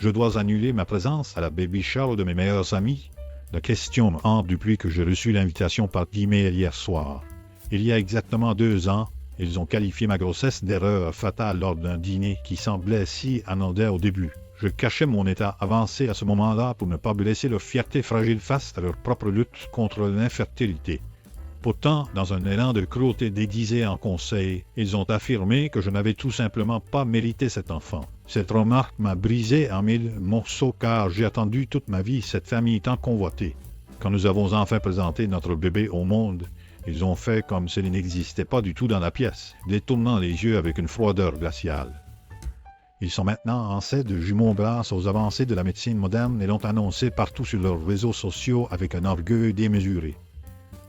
Je dois annuler ma présence à la baby shower de mes meilleurs amis. La question me hante depuis que j'ai reçu l'invitation par email hier soir. Il y a exactement 2 ans, ils ont qualifié ma grossesse d'erreur fatale lors d'un dîner qui semblait si anodin au début. Je cachais mon état avancé à ce moment-là pour ne pas blesser leur fierté fragile face à leur propre lutte contre l'infertilité. Pourtant, dans un élan de cruauté déguisé en conseil, ils ont affirmé que je n'avais tout simplement pas mérité cet enfant. Cette remarque m'a brisé en 1000 morceaux car j'ai attendu toute ma vie cette famille tant convoitée. Quand nous avons enfin présenté notre bébé au monde, ils ont fait comme s'il n'existait pas du tout dans la pièce, détournant les yeux avec une froideur glaciale. Ils sont maintenant ancêtres de jumeaux grâce aux avancées de la médecine moderne et l'ont annoncé partout sur leurs réseaux sociaux avec un orgueil démesuré.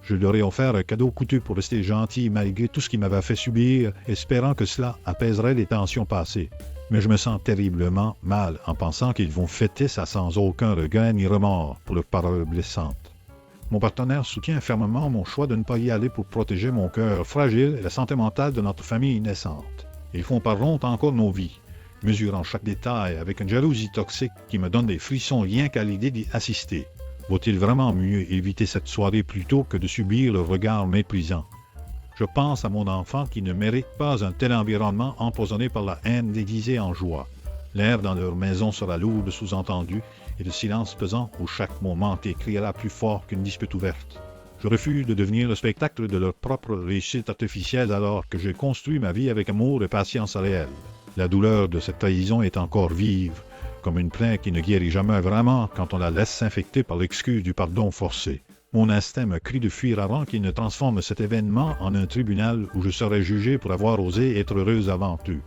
Je leur ai offert un cadeau coûteux pour rester gentil malgré tout ce qu'ils m'avaient fait subir, espérant que cela apaiserait les tensions passées. Mais je me sens terriblement mal en pensant qu'ils vont fêter ça sans aucun regret ni remords pour leur parole blessante. Mon partenaire soutient fermement mon choix de ne pas y aller pour protéger mon cœur fragile et la santé mentale de notre famille naissante. Ils font par honte encore nos vies, mesurant chaque détail avec une jalousie toxique qui me donne des frissons rien qu'à l'idée d'y assister. Vaut-il vraiment mieux éviter cette soirée plutôt que de subir le regard méprisant? Je pense à mon enfant qui ne mérite pas un tel environnement empoisonné par la haine déguisée en joie. L'air dans leur maison sera lourd de sous-entendus et le silence pesant où chaque mot menté criera plus fort qu'une dispute ouverte. Je refuse de devenir le spectacle de leur propre réussite artificielle alors que j'ai construit ma vie avec amour et patience réelle. La douleur de cette trahison est encore vive, comme une plaie qui ne guérit jamais vraiment quand on la laisse s'infecter par l'excuse du pardon forcé. Mon instinct me crie de fuir avant qu'il ne transforme cet événement en un tribunal où je serais jugé pour avoir osé être heureuse avant eux.